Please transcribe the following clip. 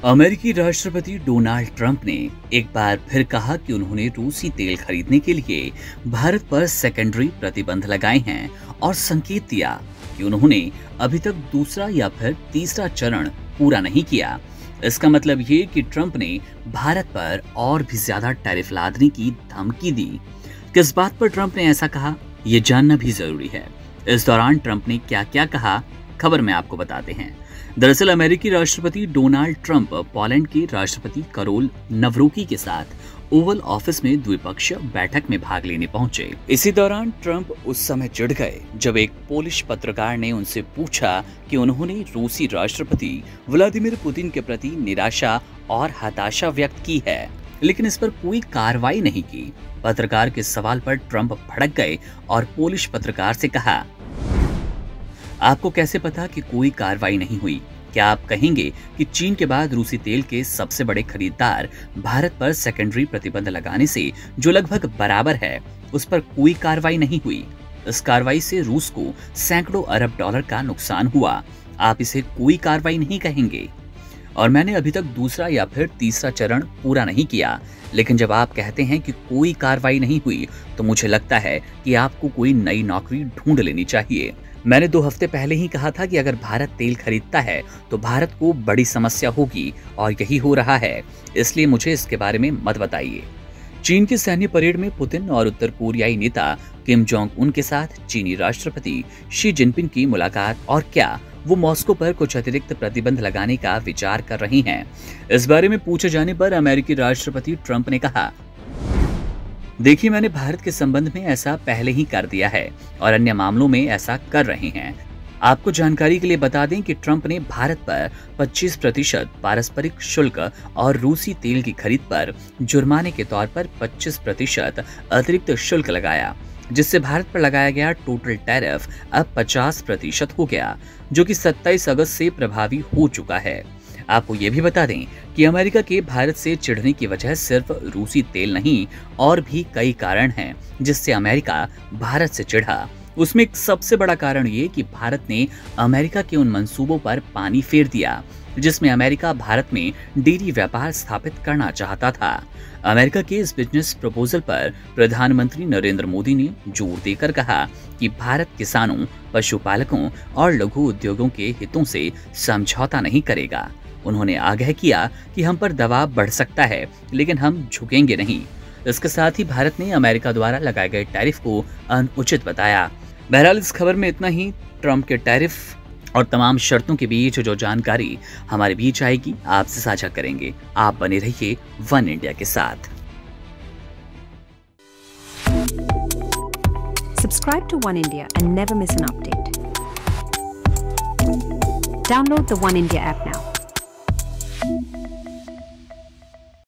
अमेरिकी राष्ट्रपति Donald Trump ने एक बार फिर कहा कि उन्होंने रूसी तेल खरीदने के लिए भारत पर सेकेंडरी प्रतिबंध लगाए हैं और संकेत दिया कि उन्होंने अभी तक दूसरा या फिर तीसरा चरण पूरा नहीं किया। इसका मतलब ये कि ट्रंप ने भारत पर और भी ज्यादा टैरिफ लादने की धमकी दी। किस बात पर ट्रंप ने ऐसा कहा, ये जानना भी जरूरी है। इस दौरान ट्रंप ने क्या क्या कहा, खबर में आपको बताते हैं। दरअसल अमेरिकी राष्ट्रपति डोनाल्ड ट्रंप पोलैंड के राष्ट्रपति करोल नवरोकी के साथ ओवल ऑफिस में द्विपक्षीय बैठक में भाग लेने पहुंचे। इसी दौरान ट्रंप उस समय चिढ़ गए जब एक पोलिश पत्रकार ने उनसे पूछा कि उन्होंने रूसी राष्ट्रपति व्लादिमीर पुतिन के प्रति निराशा और हताशा व्यक्त की है, लेकिन इस पर कोई कार्रवाई नहीं की। पत्रकार के सवाल पर ट्रंप भड़क गए और पोलिश पत्रकार से कहा, आपको कैसे पता कि कोई कार्रवाई नहीं हुई? क्या आप कहेंगे कि चीन के बाद रूसी तेल के सबसे बड़े खरीदार भारत पर सेकेंडरी प्रतिबंध लगाने से जो लगभग बराबर है, उस पर कोई कार्रवाई नहीं हुई? इस कार्रवाई से रूस को सैकड़ों अरब डॉलर का नुकसान हुआ। आप इसे कोई कार्रवाई नहीं कहेंगे? और मैंने अभी तक दूसरा या फिर तीसरा चरण पूरा नहीं किया, लेकिन जब आप कहते हैं कि कोई कार्रवाई नहीं हुई, तो मुझे लगता है कि आपको कोई नई नौकरी ढूंढ लेनी चाहिए। मैंने 2 हफ्ते पहले ही कहा था कि अगर भारत तेल खरीदता है तो भारत को बड़ी समस्या होगी, और यही हो रहा है। इसलिए मुझे इसके बारे में मत बताइए। चीन की सैन्य परेड में पुतिन और उत्तर कोरियाई नेता किम जोंग उन के साथ चीनी राष्ट्रपति शी जिनपिंग की मुलाकात, और क्या वो मॉस्को पर कुछ अतिरिक्त प्रतिबंध लगाने का विचार कर रही हैं? इस बारे में पूछे जाने पर अमेरिकी राष्ट्रपति ट्रंप ने कहा, देखिए, मैंने भारत के संबंध में ऐसा पहले ही कर दिया है और अन्य मामलों में ऐसा कर रहे हैं। आपको जानकारी के लिए बता दें कि ट्रंप ने भारत पर 25% पारस्परिक शुल्क और रूसी तेल की खरीद पर जुर्माने के तौर पर 25% अतिरिक्त शुल्क लगाया, जिससे भारत पर लगाया गया टोटल टैरिफ अब 50% हो गया, जो कि 27 अगस्त से प्रभावी हो चुका है। आपको ये भी बता दें कि अमेरिका के भारत से चिढ़ने की वजह सिर्फ रूसी तेल नहीं, और भी कई कारण हैं जिससे अमेरिका भारत से चिढ़ा। उसमें एक सबसे बड़ा कारण ये कि भारत ने अमेरिका के उन मंसूबों पर पानी फेर दिया जिसमें अमेरिका भारत में डेयरी व्यापार स्थापित करना चाहता था। अमेरिका के इस बिजनेस प्रपोजल पर प्रधानमंत्री नरेंद्र मोदी ने जोर देकर कहा कि भारत किसानों, पशुपालकों और लघु उद्योगों के हितों से समझौता नहीं करेगा। उन्होंने आगाह किया कि हम पर दबाव बढ़ सकता है, लेकिन हम झुकेंगे नहीं। इसके साथ ही भारत ने अमेरिका द्वारा लगाए गए टैरिफ को अनुचित बताया। बहरहाल इस खबर में इतना ही। ट्रंप के टैरिफ और तमाम शर्तों के बीच जो जानकारी हमारे बीच आएगी, आपसे साझा करेंगे। आप बने रहिए वन इंडिया के साथ। Subscribe to One India and never miss an update. Download the One India app now.